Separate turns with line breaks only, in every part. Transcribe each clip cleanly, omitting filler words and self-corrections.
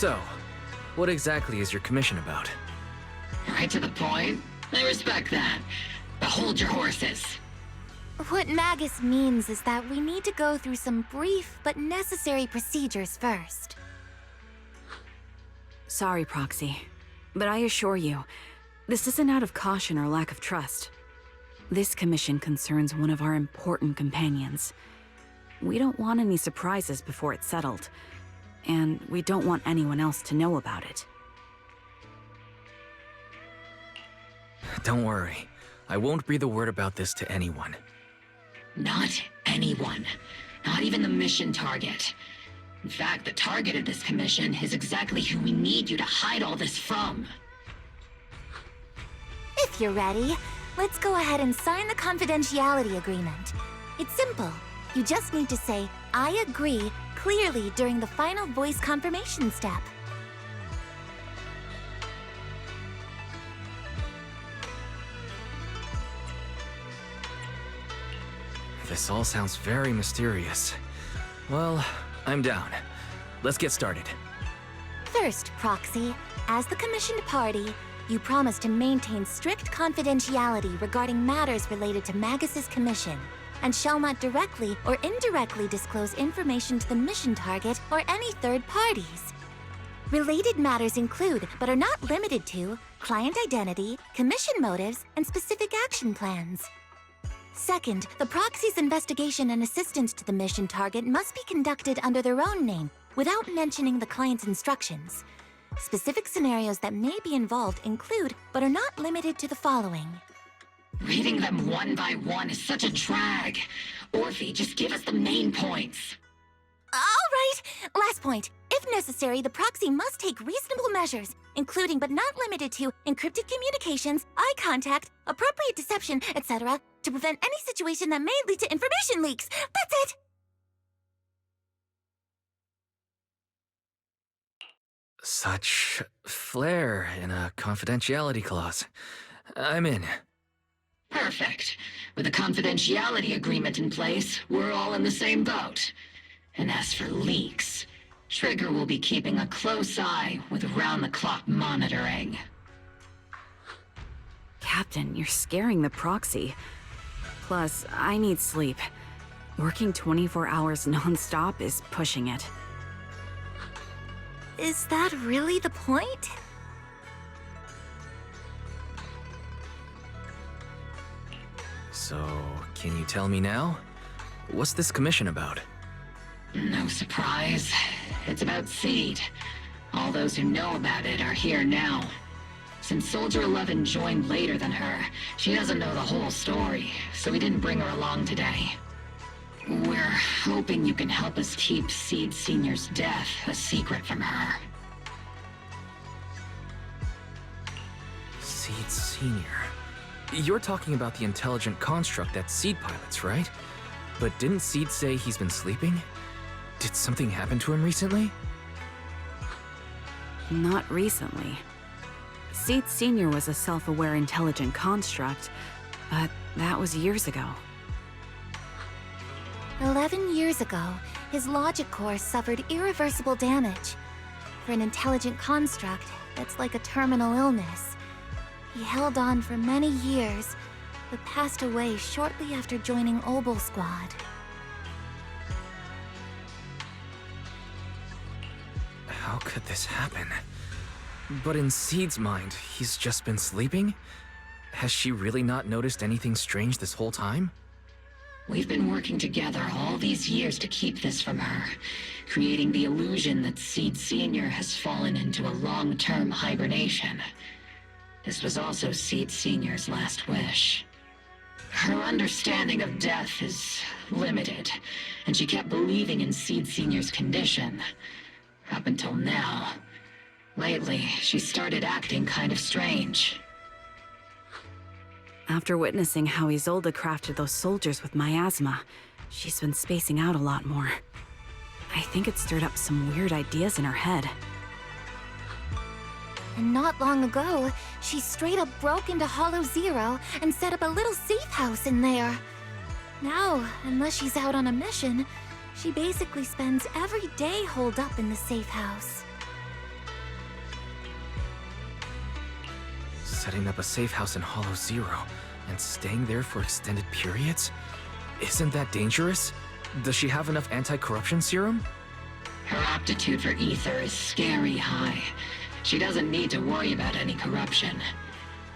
So, what exactly is your commission about?
Right to the point. I respect that. But hold your horses.
What Magus means is that we need to go through some brief but necessary procedures first.
Sorry, Proxy, but I assure you, this isn't out of caution or lack of trust. This commission concerns one of our important companions. We don't want any surprises before it's settled, and we don't want anyone else to know about it.
Don't worry. I won't breathe a word about this to anyone.
Not anyone. Not even the mission target. In fact, the target of this commission is exactly who we need you to hide all this from.
If you're ready, let's go ahead and sign the confidentiality agreement. It's simple. You just need to say, "I agree," clearly during the final voice confirmation step.
This all sounds very mysterious. Well, I'm down. Let's get started.
First, Proxy, as the commissioned party, you promise to maintain strict confidentiality regarding matters related to Magus's commission, and shall not directly or indirectly disclose information to the mission target or any third parties. Related matters include, but are not limited to, client identity, commission motives, and specific action plans. Second, the proxy's investigation and assistance to the mission target must be conducted under their own name, without mentioning the client's instructions. Specific scenarios that may be involved include, but are not limited to the following.
Reading them one by one is such a drag. Orphe, just give us the main points.
All right! Last point. If necessary, the proxy must take reasonable measures, including but not limited to encrypted communications, eye contact, appropriate deception, etc., to prevent any situation that may lead to information leaks. That's it!
Such flair in a confidentiality clause. I'm in.
Perfect. With a confidentiality agreement in place, we're all in the same boat. And as for leaks, Trigger will be keeping a close eye with round-the-clock monitoring.
Captain, you're scaring the proxy. Plus, I need sleep. Working 24 hours non-stop is pushing it.
Is that really the point?
So, can you tell me now? What's this commission about?
No surprise. It's about Seed. All those who know about it are here now. Since Soldier 11 joined later than her, she doesn't know the whole story, so we didn't bring her along today. We're hoping you can help us keep Seed Senior's death a secret from her.
Seed Senior. You're talking about the intelligent construct that Seed pilots, right? But didn't Seed say he's been sleeping? Did something happen to him recently?
Not recently. Seed Senior was a self-aware intelligent construct, but that was years ago.
11 years ago, his logic core suffered irreversible damage. For an intelligent construct, that's like a terminal illness. He held on for many years, but passed away shortly after joining Obel Squad.
How could this happen? But in Seed's mind, he's just been sleeping? Has she really not noticed anything strange this whole time?
We've been working together all these years to keep this from her, creating the illusion that Seed Senior has fallen into a long-term hibernation. This was also Seed Senior's last wish. Her understanding of death is limited, and she kept believing in Seed Senior's condition. Up until now. Lately, she started acting kind of strange.
After witnessing how Isolde crafted those soldiers with miasma, she's been spacing out a lot more. I think it stirred up some weird ideas in her head.
And not long ago, she straight up broke into Hollow Zero and set up a little safe house in there. Now, unless she's out on a mission, she basically spends every day holed up in the safe house.
setting up a safe house in Hollow Zero and staying there for extended periods? Isn't that dangerous? Does she have enough anti-corruption serum?
Her aptitude for ether is scary high. She doesn't need to worry about any corruption.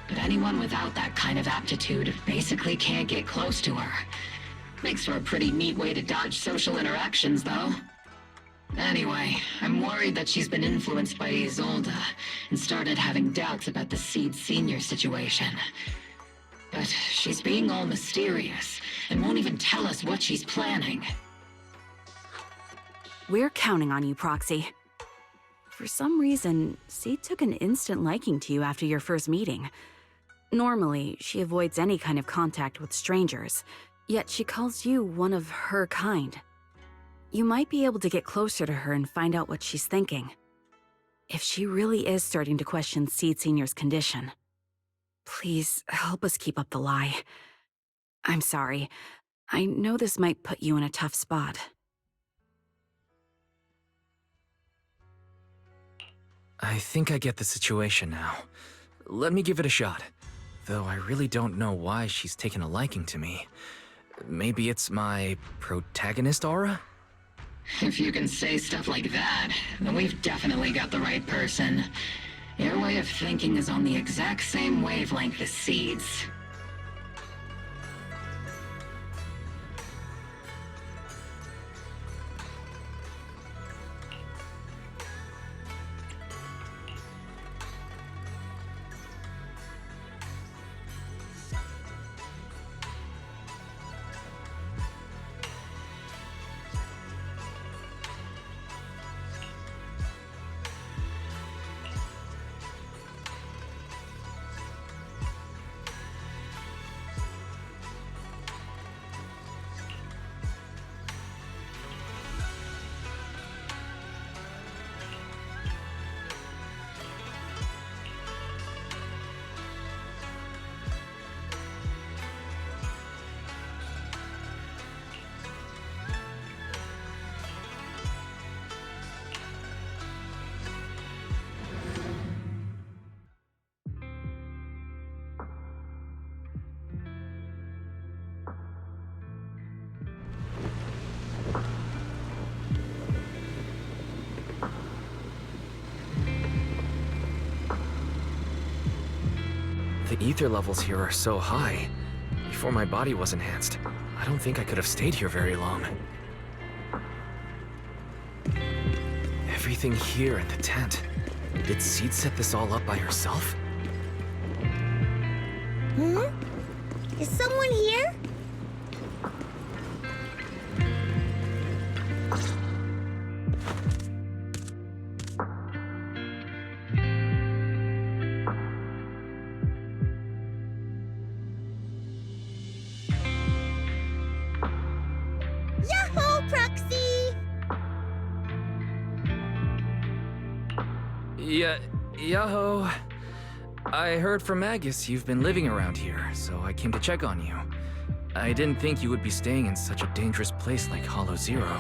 But anyone without that kind of aptitude basically can't get close to her. Makes for a pretty neat way to dodge social interactions, though. Anyway, I'm worried that she's been influenced by Isolde and started having doubts about the Seed Senior situation. But she's being all mysterious and won't even tell us what she's planning.
We're counting on you, Proxy. For some reason, Seed took an instant liking to you after your first meeting. Normally, she avoids any kind of contact with strangers, yet she calls you one of her kind. You might be able to get closer to her and find out what she's thinking. If she really is starting to question Seed Senior's condition, please help us keep up the lie. I'm sorry. I know this might put you in a tough spot.
I think I get the situation now. Let me give it a shot. Though I really don't know why she's taken a liking to me. Maybe it's my protagonist aura?
If you can say stuff like that, then we've definitely got the right person. Your way of thinking is on the exact same wavelength as Seed's.
The ether levels here are so high. Before my body was enhanced, I don't think I could have stayed here very long. Everything here at the tent. Did Seed set this all up by herself?
Is someone here? Yahoo, Proxy!
Yaho. I heard from Agus you've been living around here, so I came to check on you. I didn't think you would be staying in such a dangerous place like Hollow Zero.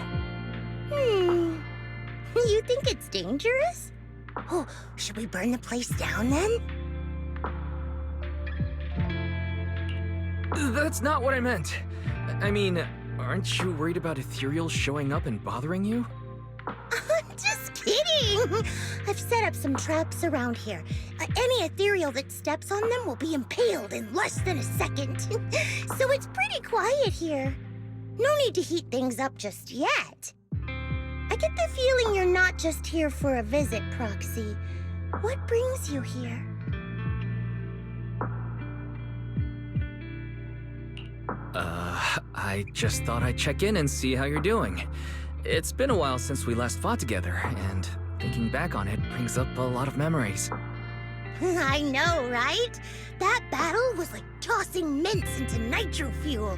You think it's dangerous? Oh, should we burn the place down then?
That's not what I meant. I mean, aren't you worried about ethereals showing up and bothering you?
Just kidding! I've set up some traps around here. Any ethereal that steps on them will be impaled in less than a second. So it's pretty quiet here. No need to heat things up just yet. I get the feeling you're not just here for a visit, Proxy. What brings you here?
I just thought I'd check in and see how you're doing. It's been a while since we last fought together, and thinking back on it brings up a lot of memories.
I know, right? That battle was like tossing mints into nitro fuel.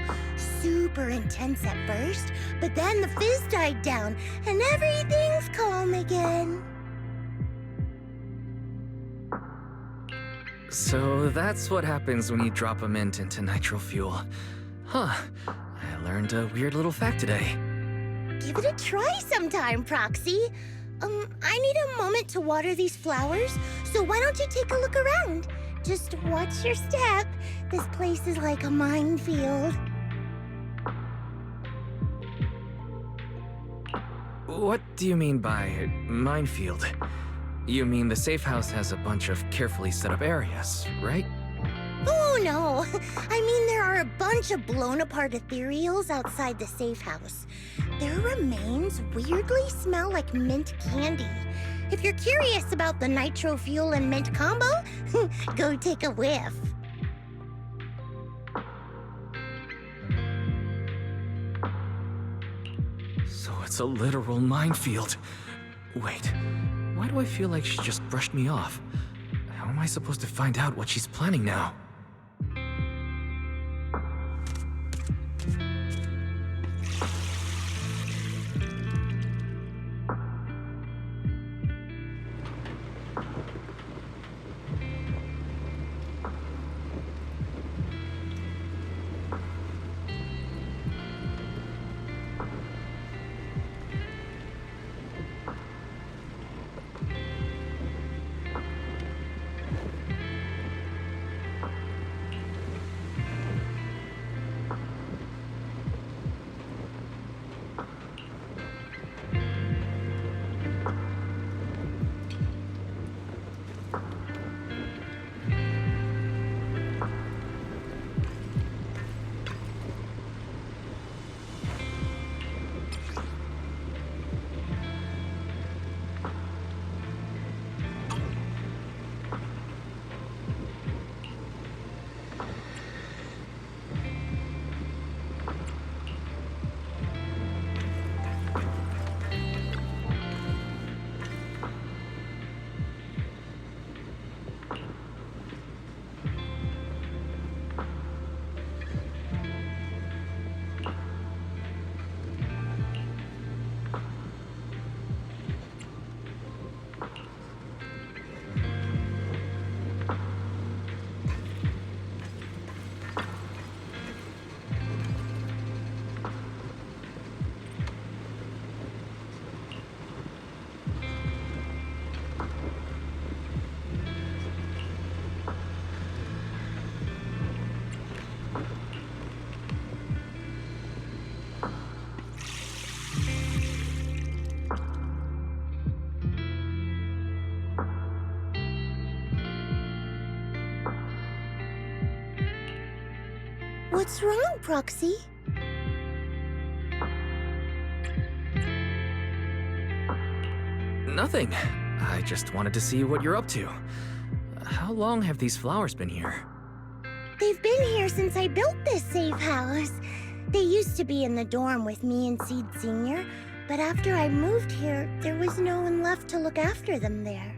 Super intense at first, but then the fizz died down, and everything's calm again.
So that's what happens when you drop a mint into nitro fuel. Huh. I learned a weird little fact today.
Give it a try sometime, Proxy. I need a moment to water these flowers, so why don't you take a look around? just watch your step. This place is like a minefield.
What do you mean by minefield? You mean the safe house has a bunch of carefully set up areas, right?
Oh, no. I mean, there are a bunch of blown-apart ethereals outside the safe house. Their remains weirdly smell like mint candy. If you're curious about the nitro fuel and mint combo, go take a whiff.
So it's a literal minefield. Wait, why do I feel like she just brushed me off? How am I supposed to find out what she's planning now?
What's wrong, Proxy?
Nothing. I just wanted to see what you're up to. How long have these flowers been here?
They've been here since I built this safe house. They used to be in the dorm with me and Seed Sr., but after I moved here, there was no one left to look after them there.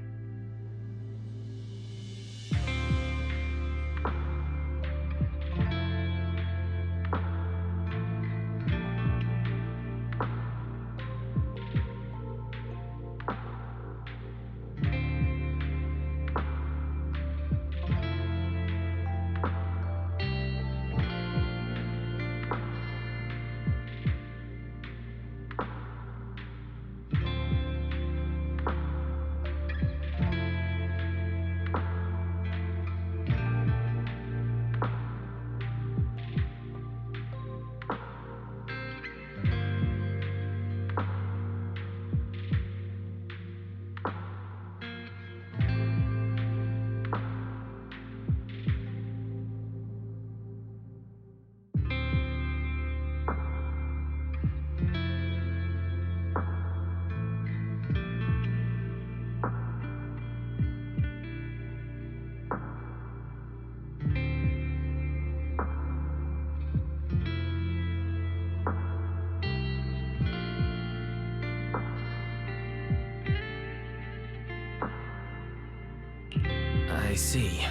I see.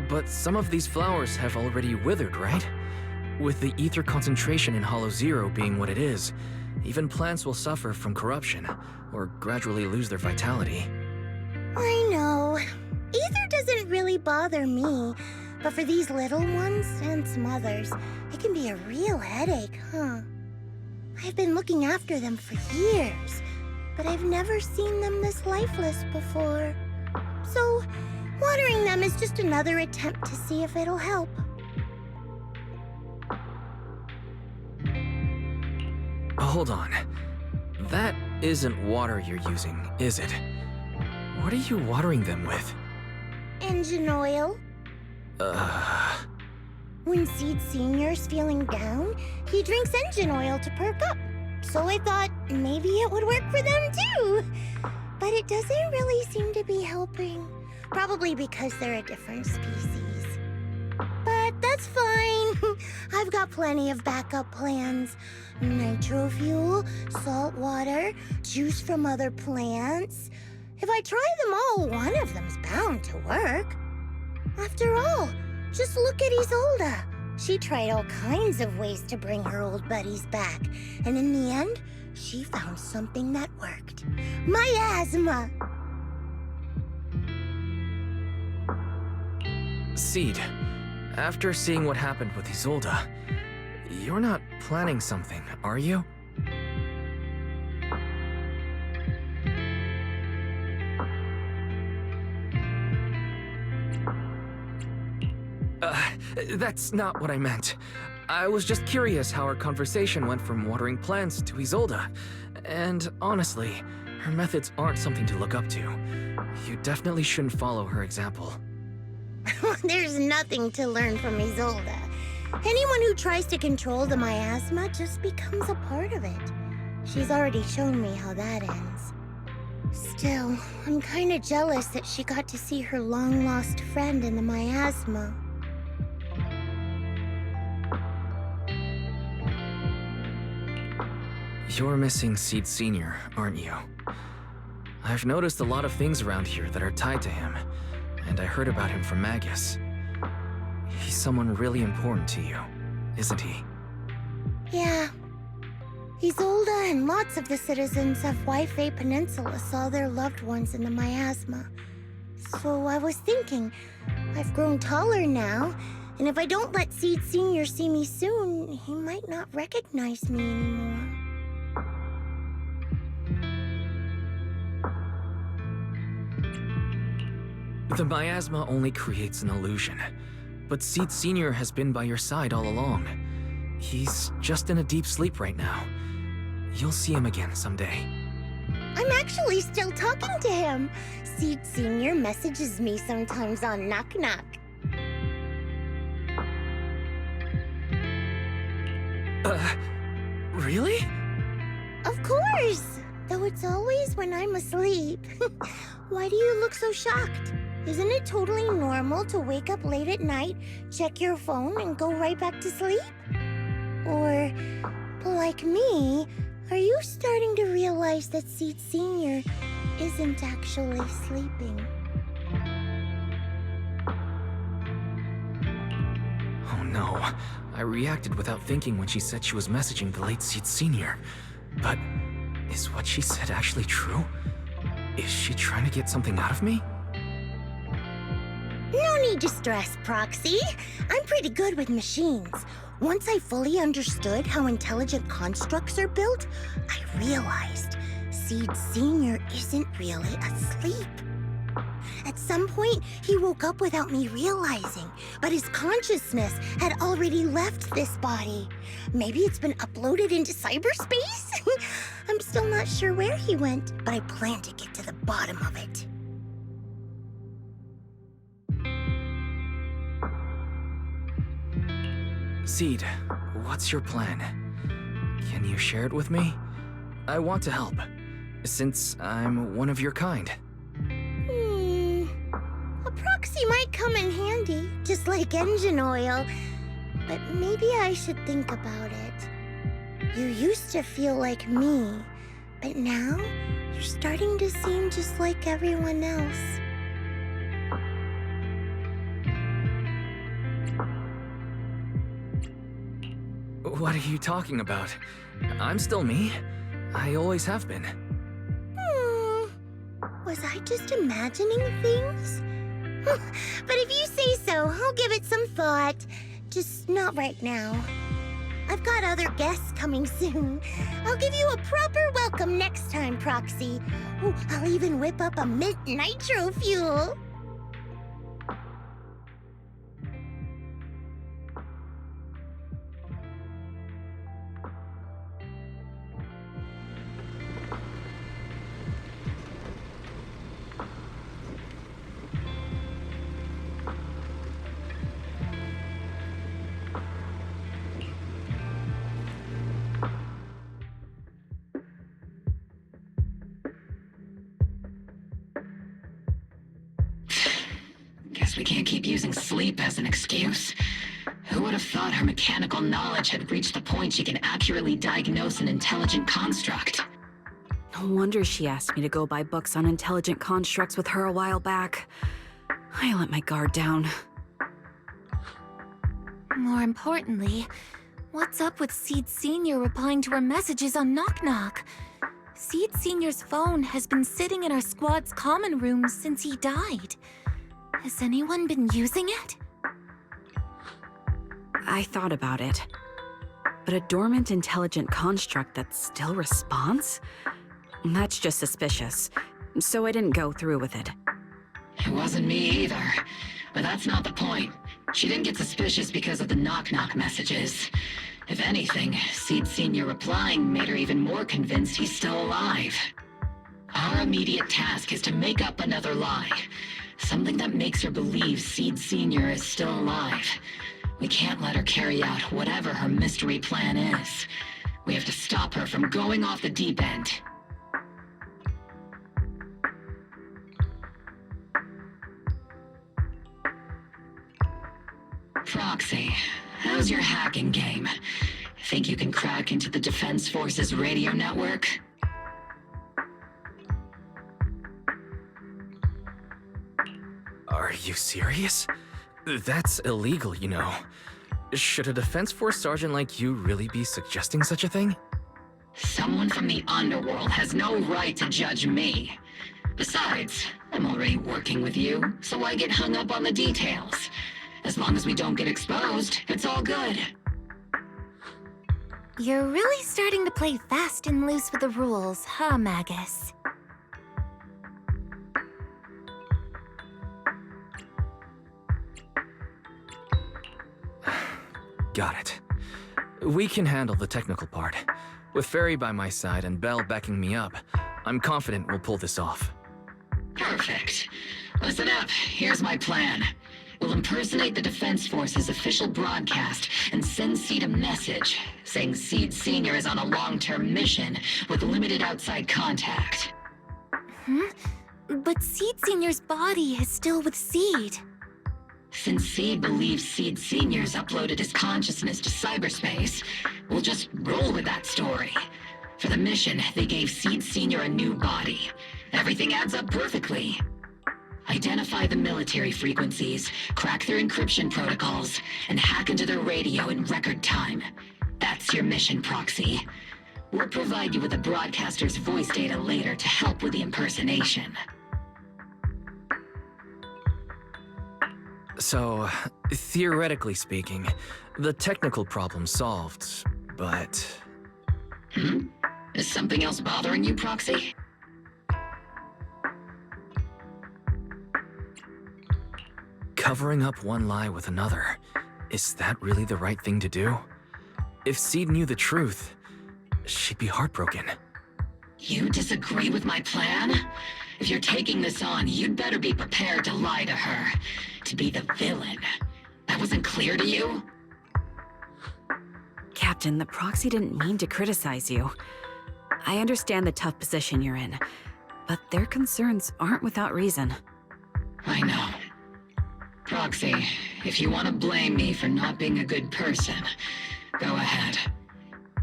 But some of these flowers have already withered, right? With the ether concentration in Hollow Zero being what it is, even plants will suffer from corruption, or gradually lose their vitality.
I know. Ether doesn't really bother me, but for these little ones and some others, it can be a real headache, huh? I've been looking after them for years, but I've never seen them this lifeless before. So, Watering them is just another attempt to see if it'll help.
Hold on. That isn't water you're using, is it? What are you watering them with?
Engine oil. When Seed Senior's feeling down, he drinks engine oil to perk up. So I thought maybe it would work for them too. But it doesn't really seem to be helping. Probably because they're a different species. But that's fine. I've got plenty of backup plans. Nitro fuel, salt water, juice from other plants. If I try them all, one of them's bound to work. After all, just look at Isolde. She tried all kinds of ways to bring her old buddies back, and in the end, she found something that worked. Miasma!
Seed, after seeing what happened with Isolde, you're not planning something, are you? That's not what I meant. I was just curious how our conversation went from watering plants to Isolde. And honestly, her methods aren't something to look up to. You definitely shouldn't follow her example.
There's nothing to learn from Isolde. Anyone who tries to control the miasma just becomes a part of it. She's already shown me how that ends. Still, I'm kinda jealous that she got to see her long-lost friend in the miasma.
You're missing Seed Senior, aren't you? I've noticed a lot of things around here that are tied to him, and I heard about him from Magus. He's someone really important to you, isn't he?
Yeah. Isolde and lots of the citizens of Waifei Peninsula saw their loved ones in the miasma. So I was thinking, I've grown taller now, and if I don't let Seed Senior see me soon, he might not recognize me anymore.
The miasma only creates an illusion, but Seed Senior has been by your side all along. He's just in a deep sleep right now. You'll see him again someday.
I'm actually still talking to him. Seed Senior messages me sometimes on Knock Knock.
Really?
Of course! Though it's always when I'm asleep. Why do you look so shocked? Isn't it totally normal to wake up late at night, check your phone, and go right back to sleep? Or, like me, are you starting to realize that Seed Senior isn't actually sleeping?
Oh no, I reacted without thinking when she said she was messaging the late Seed Senior. But is what she said actually true? Is she trying to get something out of me?
No need to stress, Proxy. I'm pretty good with machines. Once I fully understood how intelligent constructs are built, I realized Seed Senior isn't really asleep. At some point, he woke up without me realizing, but his consciousness had already left this body. Maybe it's been uploaded into cyberspace? I'm still not sure where he went, but I plan to get to the bottom of it.
Seed, what's your plan? Can you share it with me? I want to help, since I'm one of your kind.
A proxy might come in handy, just like engine oil. But maybe I should think about it. You used to feel like me, but now you're starting to seem just like everyone else.
What are you talking about? I'm still me. I always have been.
Was I just imagining things? But if you say so, I'll give it some thought. Just not right now. I've got other guests coming soon. I'll give you a proper welcome next time, Proxy. Oh, I'll even whip up a mint nitro fuel.
sleep as an excuse. Who would have thought her mechanical knowledge had reached the point she can accurately diagnose an intelligent construct?
No wonder she asked me to go buy books on intelligent constructs with her a while back. I let my guard down.
More importantly, what's up with Seed Sr. replying to our messages on Knock Knock? Seed Sr.'s phone has been sitting in our squad's common room since he died. Has anyone been using it?
I thought about it. But a dormant intelligent construct that still responds? That's just suspicious. So I didn't go through with it.
It wasn't me either. But that's not the point. She didn't get suspicious because of the knock-knock messages. If anything, Seed Sr. replying made her even more convinced he's still alive. Our immediate task is to make up another lie. Something that makes her believe Seed Sr. is still alive. We can't let her carry out whatever her mystery plan is. We have to stop her from going off the deep end. Proxy, how's your hacking game? Think you can crack into the Defense Forces radio network?
Are you serious? That's illegal, you know. Should a Defense Force sergeant like you really be suggesting such a thing?
Someone from the underworld has no right to judge me. Besides, I'm already working with you, so why get hung up on the details? As long as we don't get exposed, it's all good.
You're really starting to play fast and loose with the rules, huh, Magus?
Got it. We can handle the technical part. With Fairy by my side and Belle backing me up, I'm confident we'll pull this off.
Perfect. Listen up, here's my plan. We'll impersonate the Defense Force's official broadcast and send Seed a message saying Seed Sr. is on a long-term mission with limited outside contact.
But Seed Sr.'s body is still with Seed.
Since Seed believes Seed Sr.'s uploaded his consciousness to cyberspace, we'll just roll with that story. For the mission, they gave Seed Sr. a new body. Everything adds up perfectly. Identify the military frequencies, crack their encryption protocols, and hack into their radio in record time. That's your mission, Proxy. We'll provide you with the broadcaster's voice data later to help with the impersonation.
So, theoretically speaking, the technical problem's solved, but...
Is something else bothering you, Proxy?
Covering up one lie with another, is that really the right thing to do? If Seed knew the truth, she'd be heartbroken.
You disagree with my plan? If you're taking this on, you'd better be prepared to lie to her. To be the villain. That wasn't clear to you?
Captain, the Proxy didn't mean to criticize you. I understand the tough position you're in, but their concerns aren't without reason.
I know. Proxy, if you want to blame me for not being a good person, go ahead.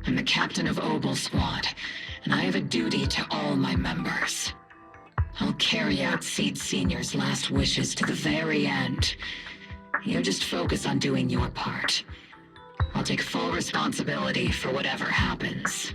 I'm the captain of Obel Squad, and I have a duty to all my members. I'll carry out Seed Sr.'s last wishes to the very end. You just focus on doing your part. I'll take full responsibility for whatever happens.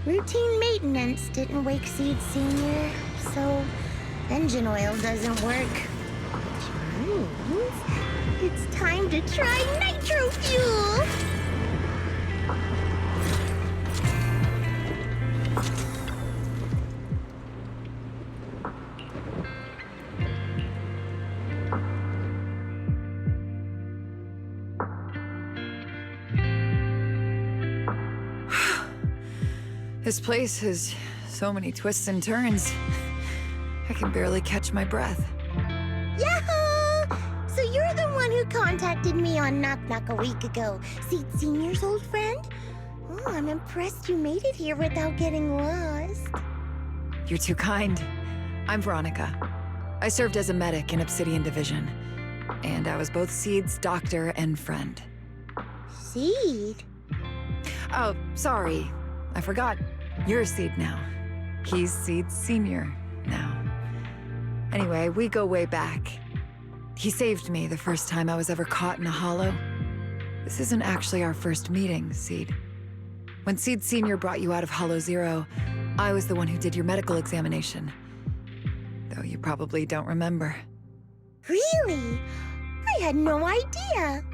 Routine maintenance didn't wake Seed Sr., so engine oil doesn't work. Which means it's time to try nitro fuel!
This place has so many twists and turns.
I can barely catch my breath.
Yahoo! So you're the one who contacted me on Knock Knock a week ago, Seed Senior's old friend? Oh, I'm impressed you made it here without getting lost.
You're too kind. I'm Veronica. I served as a medic in Obsidian Division, and I was both Seed's doctor and friend.
Seed?
Oh, sorry. I forgot. You're Seed now. He's Seed's senior now. Anyway, we go way back. He saved me the first time I was ever caught in a hollow. This isn't actually our first meeting, Seed. When Seed Senior brought you out of Hollow Zero, I was the one who did your medical examination. Though you probably don't remember.
Really? I had no idea.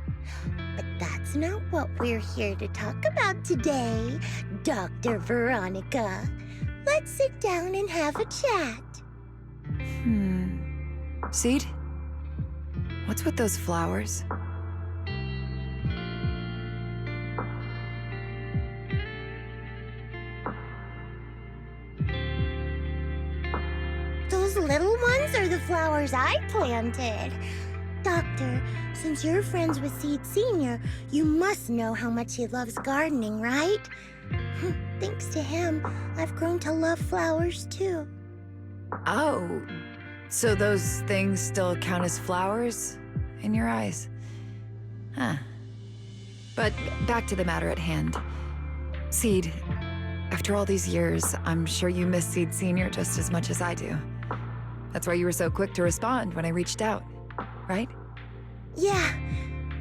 But that's not what we're here to talk about today, Dr. Veronica. Let's sit down and have a chat.
Seed? What's with those flowers?
Those little ones are the flowers I planted. Doctor, since you're friends with Seed Senior, you must know how much he loves gardening, right? Thanks to him, I've grown to love flowers too.
Oh, so those things still count as flowers in your eyes? Huh. But back to the matter at hand. Seed, after all these years, I'm sure you miss Seed Senior just as much as I do. That's why you were so quick to respond when I reached out, right?
Yeah,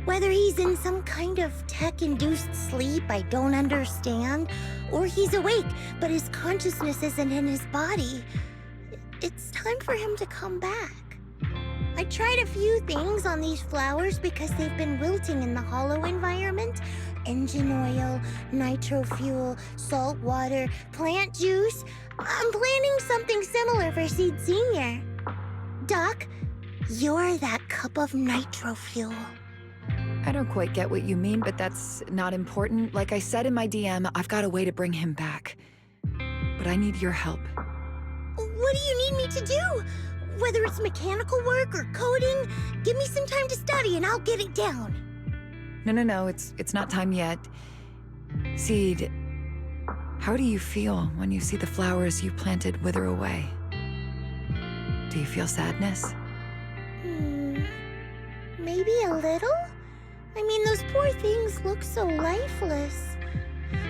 whether he's in some kind of tech-induced sleep I don't understand, or he's awake, but his consciousness isn't in his body, it's time for him to come back. I tried a few things on these flowers because they've been wilting in the hollow environment. Engine oil, nitro fuel, salt water, plant juice. I'm planning something similar for Seed Senior. Doc, you're that cup of nitro fuel.
I don't quite get what you mean, but that's not important. Like I said in my DM, I've got a way to bring him back. But I need your help.
What do you need me to do? Whether it's mechanical work or coding, give me some time to study and I'll get it down.
No, it's not time yet. Seed, how do you feel when you see the flowers you planted wither away? Do you feel sadness?
Maybe a little? I mean, those poor things look so lifeless.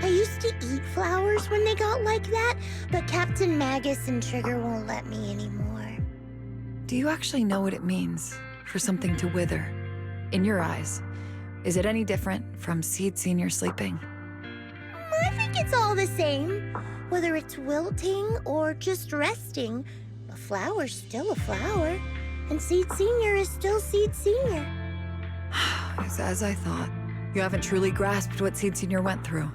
I used to eat flowers when they got like that, but Captain Magus and Trigger won't let me anymore.
Do you actually know what it means for something to wither? In your eyes, is it any different from Seed Senior sleeping?
I think it's all the same. Whether it's wilting or just resting, a flower's still a flower, and Seed Senior is still Seed Senior.
It's as I thought. You haven't truly grasped what Seed Senior went through.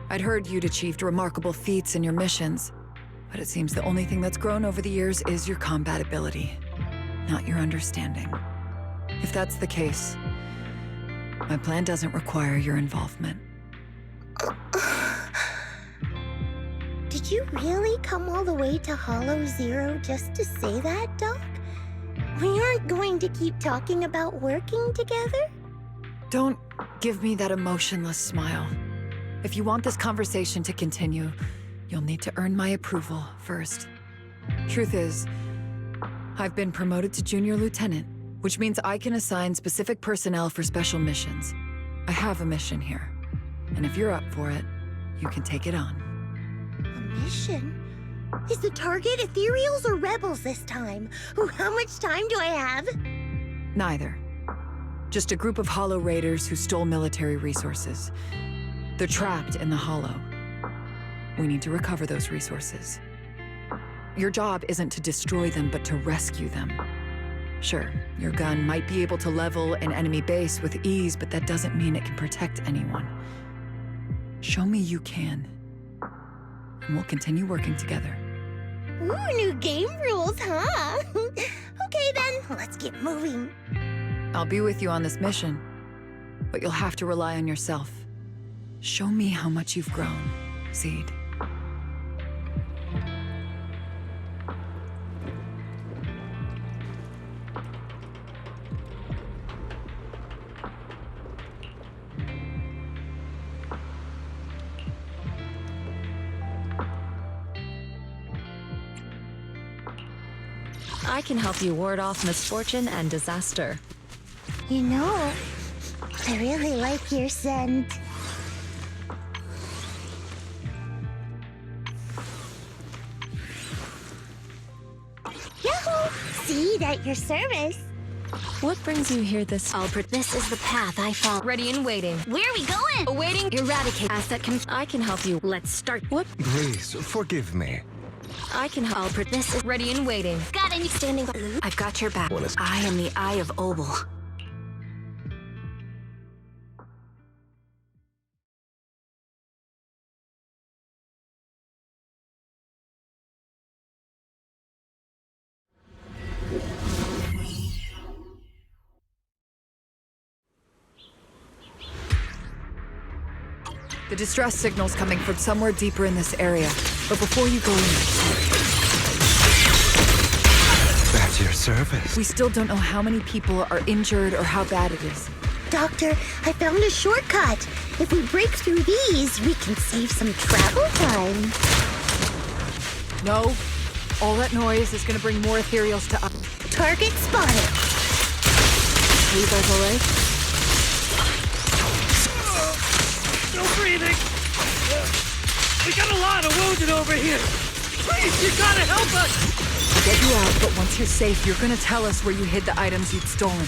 I'd heard you'd achieved remarkable feats in your missions, but it seems the only thing that's grown over the years is your combat ability, not your understanding. If that's the case, my plan doesn't require your involvement.
Did you really come all the way to Hollow Zero just to say that, Doc? We aren't going to keep talking about working together?
Don't give me that emotionless smile. If you want this conversation to continue, you'll need to earn my approval first. Truth is, I've been promoted to Junior Lieutenant, which means I can assign specific personnel for special missions. I have a mission here, and if you're up for it, you can take it on.
A mission? Is the target Ethereals or Rebels this time? How much time do I have?
Neither. Just a group of Hollow Raiders who stole military resources. They're trapped in the Hollow. We need to recover those resources. Your job isn't to destroy them, but to rescue them. Sure, your gun might be able to level an enemy base with ease, but that doesn't mean it can protect anyone. Show me you can, and we'll continue working together.
Ooh, new game rules, huh? Okay then, let's get moving.
I'll be with you on this mission, but you'll have to rely on yourself. Show me how much you've grown, Seed.
I can help you ward off misfortune and disaster.
You know, I really like your scent. Yahoo! Seed at your service.
What brings you here this...
This is the path I follow.
Ready and waiting.
Where are we going?
Awaiting...
Eradicate.
Asset I can help you. Let's start. What?
Please, forgive me.
I can help. This is ready and waiting.
Got any standing?
I've got your back. I am the Eye of Obel.
The distress signal's coming from somewhere deeper in this area. But before you go in,
At your service.
we still don't know how many people are injured or how bad it is.
Doctor, I found a shortcut. If we break through these, we can save some travel time.
No. All that noise is gonna bring more ethereals to us.
Target spotted.
Are you guys alright?
Still breathing. We got a lot of wounded over here. Please, you gotta help us.
We'll get you out, but once you're safe, you're gonna tell us where you hid the items you'd stolen.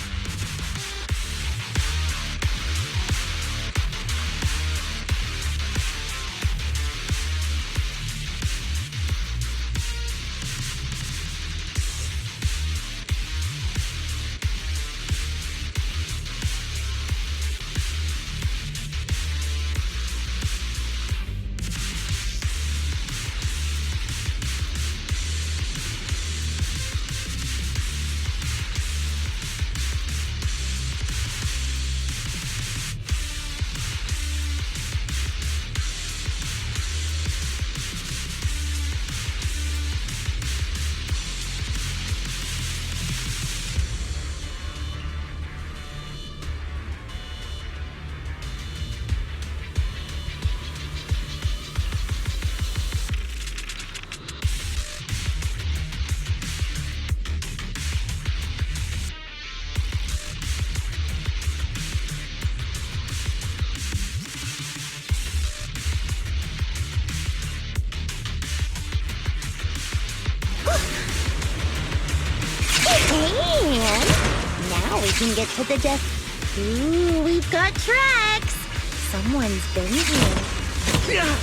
And now we can get to the death. Ooh, we've got tracks. Someone's been here.
Yeah,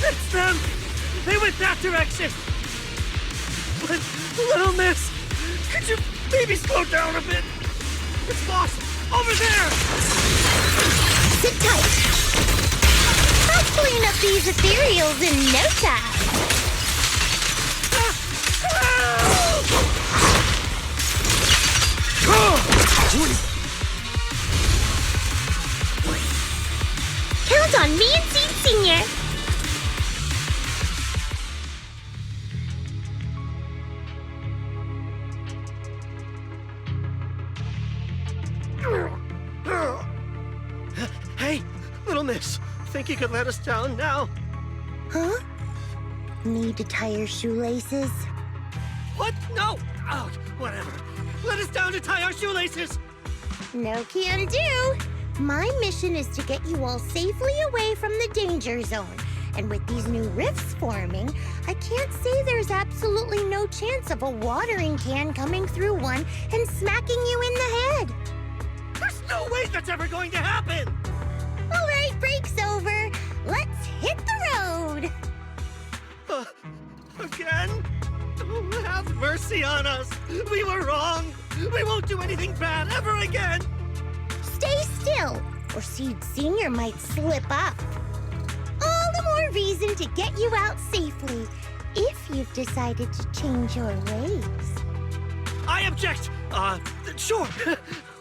it's them. They went that direction. But, little miss, could you maybe slow down a bit? It's boss over there.
Sit tight. I'll clean up these ethereals in no time. Count on me and Seed Senior.
Hey, little miss, think you could let us down now?
Huh? Need to tie your shoelaces?
What? No! Oh, whatever. Let us down to tie our shoelaces!
No can do. My mission is to get you all safely away from the danger zone. And with these new rifts forming, I can't say there's absolutely no chance of a watering can coming through one and smacking you in the head.
There's no way that's ever going to happen!
All right, break's over. Let's hit the road.
Again? Oh, have mercy on us. We were wrong. We won't do anything bad ever again.
Stay still, or Seed Senior might slip up. All the more reason to get you out safely, if you've decided to change your ways.
I object. Sure.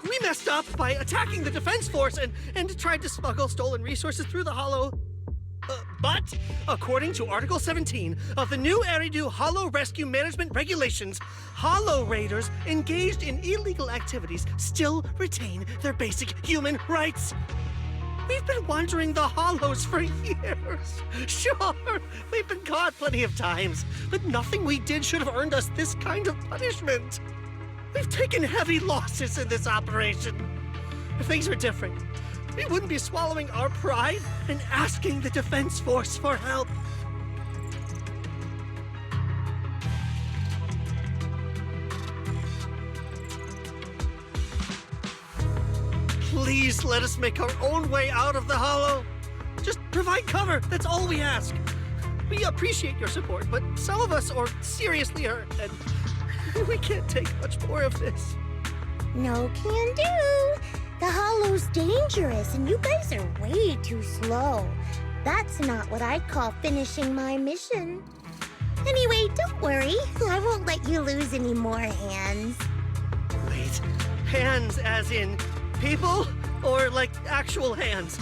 We messed up by attacking the defense force and tried to smuggle stolen resources through the hollow. But, according to Article 17 of the new Eridu Hollow Rescue Management Regulations, Hollow Raiders engaged in illegal activities still retain their basic human rights. We've been wandering the hollows for years. Sure, we've been caught plenty of times, but nothing we did should have earned us this kind of punishment. We've taken heavy losses in this operation. If things were different, we wouldn't be swallowing our pride and asking the Defense Force for help. Please let us make our own way out of the hollow. Just provide cover, that's all we ask. We appreciate your support, but some of us are seriously hurt, and we can't take much more of this.
No can do. The hollow's dangerous, and you guys are way too slow. That's not what I'd call finishing my mission. Anyway, don't worry. I won't let you lose any more hands.
Wait, hands as in people? Or like actual hands?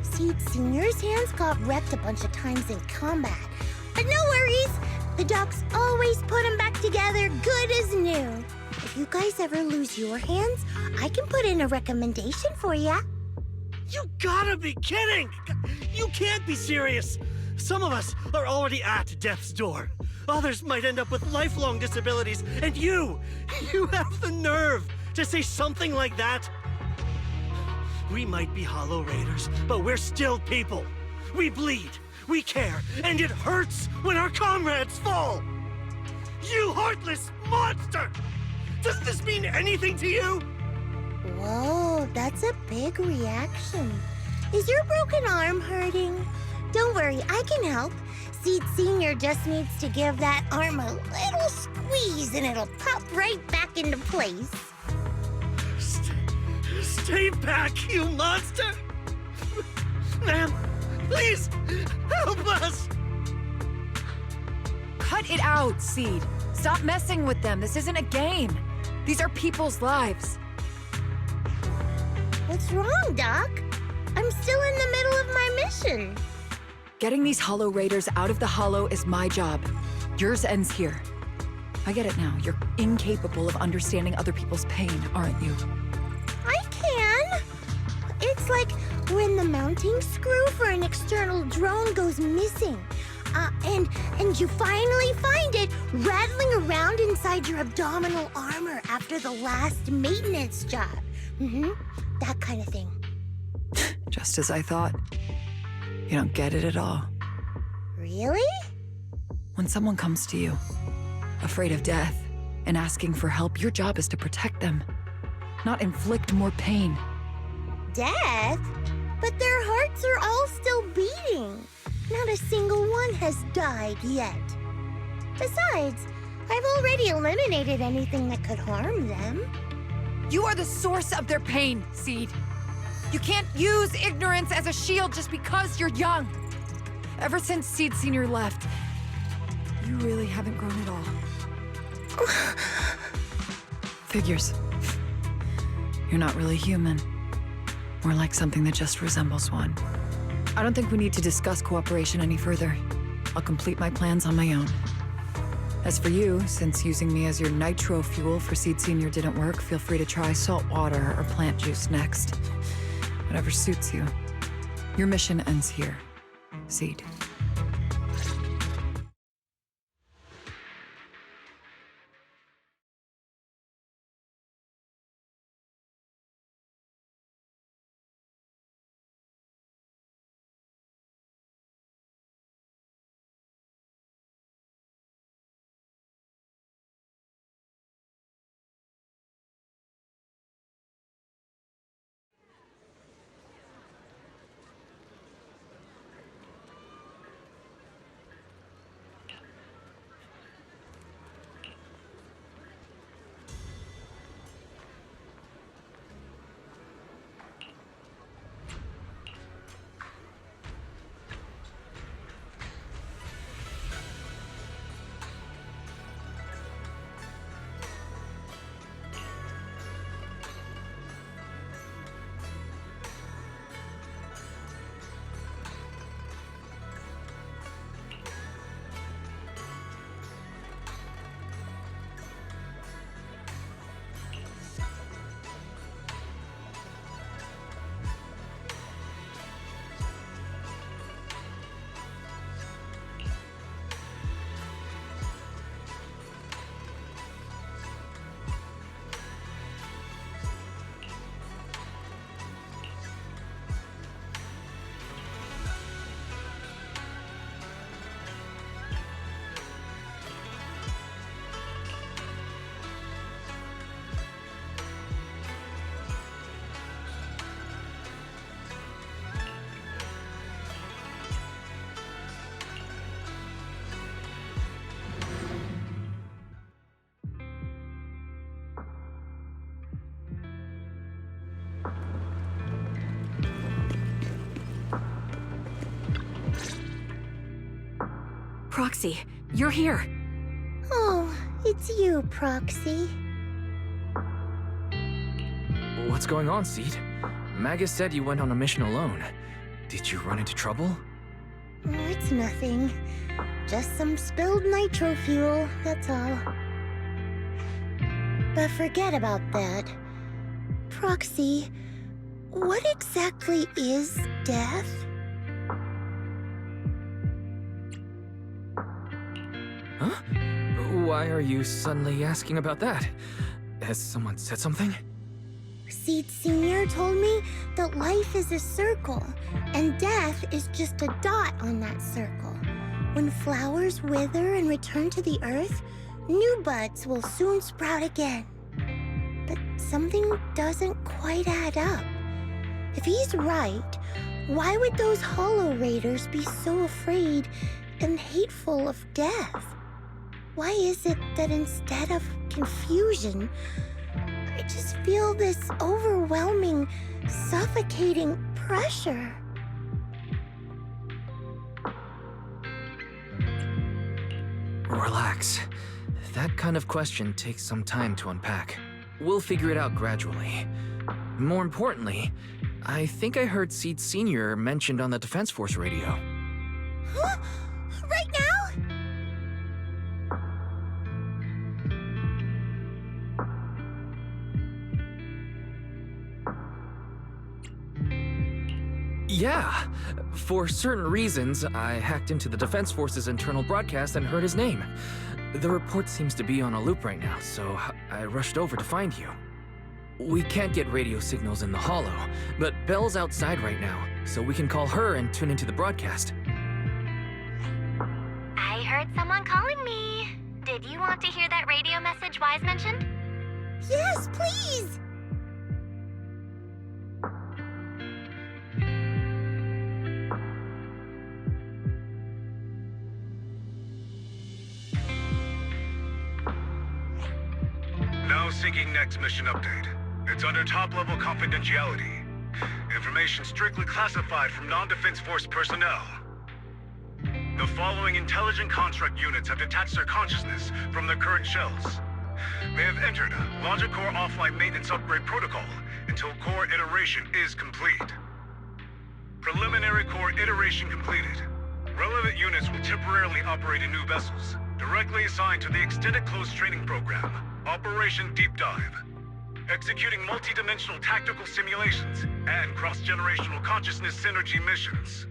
Seed Senior's hands got wrecked a bunch of times in combat. But no worries. The docs always put them back together good as new. If you guys ever lose your hands, I can put in a recommendation for ya.
You gotta be kidding! You can't be serious! Some of us are already at death's door. Others might end up with lifelong disabilities, and you have the nerve to say something like that? We might be Hollow Raiders, but we're still people. We bleed, we care, and it hurts when our comrades fall! You heartless monster! Does this mean anything to you?
Whoa, that's a big reaction. Is your broken arm hurting? Don't worry, I can help. Seed Senior just needs to give that arm a little squeeze and it'll pop right back into place.
Stay back, you monster! Ma'am, please, help us!
Cut it out, Seed. Stop messing with them. This isn't a game. These are people's lives.
What's wrong, Doc? I'm still in the middle of my mission.
Getting these Hollow Raiders out of the Hollow is my job. Yours ends here. I get it now. You're incapable of understanding other people's pain, aren't you?
I can. It's like when the mounting screw for an external drone goes missing. And you finally find it rattling around inside your abdominal armor after the last maintenance job. That kind of thing.
Just as I thought. You don't get it at all.
Really?
When someone comes to you, afraid of death, and asking for help, your job is to protect them, not inflict more pain.
Death? But their hearts are all still beating. Not a single one has died yet. Besides, I've already eliminated anything that could harm them.
You are the source of their pain, Seed. You can't use ignorance as a shield just because you're young. Ever since Seed Senior left, you really haven't grown at all. Figures. You're not really human. More like something that just resembles one. I don't think we need to discuss cooperation any further. I'll complete my plans on my own. As for you, since using me as your nitro fuel for Seed Senior didn't work, feel free to try salt water or plant juice next. Whatever suits you. Your mission ends here, Seed.
Proxy, you're here.
Oh, it's you, Proxy.
What's going on, Seed? Magus said you went on a mission alone. Did you run into trouble?
Oh, it's nothing. Just some spilled nitro fuel, that's all. But forget about that. Proxy, what exactly is death?
Huh? Why are you suddenly asking about that? Has someone said something?
Seed Senior told me that life is a circle, and death is just a dot on that circle. When flowers wither and return to the earth, new buds will soon sprout again. But something doesn't quite add up. If he's right, why would those Hollow Raiders be so afraid and hateful of death? Why is it that instead of confusion, I just feel this overwhelming, suffocating pressure?
Relax. That kind of question takes some time to unpack. We'll figure it out gradually. More importantly, I think I heard Seed Senior mentioned on the Defense Force radio.
Huh? Right now?
Yeah. For certain reasons, I hacked into the Defense Force's internal broadcast and heard his name. The report seems to be on a loop right now, so I rushed over to find you. We can't get radio signals in the Hollow, but Belle's outside right now, so we can call her and tune into the broadcast.
I heard someone calling me. Did you want to hear that radio message Wise mentioned?
Yes, please!
Now seeking next mission update. It's under top-level confidentiality. Information strictly classified from non-Defense Force personnel. The following intelligent construct units have detached their consciousness from their current shells. They have entered Logic Core offline maintenance upgrade protocol until core iteration is complete. Preliminary core iteration completed. Relevant units will temporarily operate in new vessels, directly assigned to the extended closed training program, Operation Deep Dive. Executing multi-dimensional tactical simulations and cross-generational consciousness synergy missions.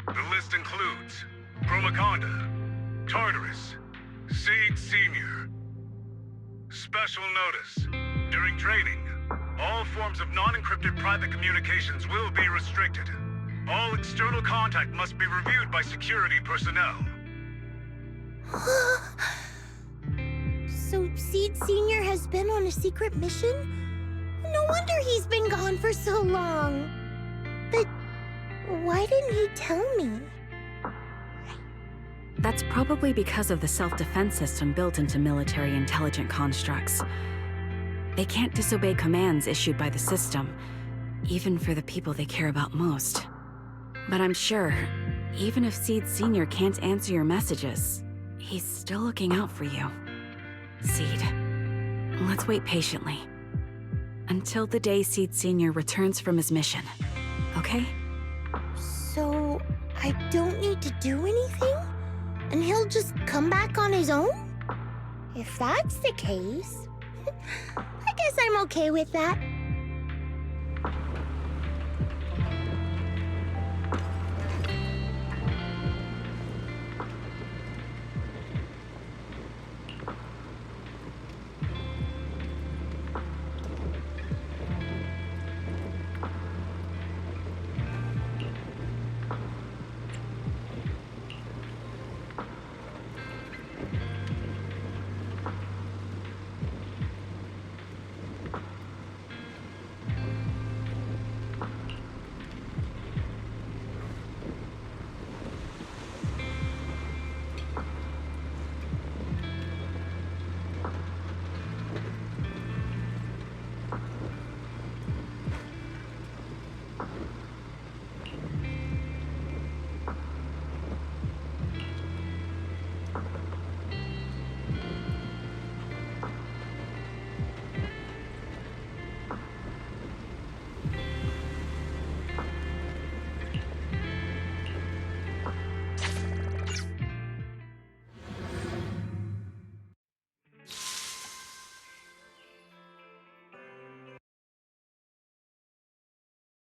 The list includes Chromaconda, Tartarus, Seed Senior. Special notice. During training, all forms of non-encrypted private communications will be restricted. All external contact must be reviewed by security personnel.
So Seed Senior has been on a secret mission? No wonder he's been gone for so long. But why didn't he tell me?
That's probably because of the self-defense system built into military intelligent constructs. They can't disobey commands issued by the system, even for the people they care about most. But I'm sure, even if Seed Senior can't answer your messages, he's still looking out for you. Seed, let's wait patiently. Until the day Seed Senior returns from his mission, okay?
So I don't need to do anything? And he'll just come back on his own? If that's the case, I guess I'm okay with that.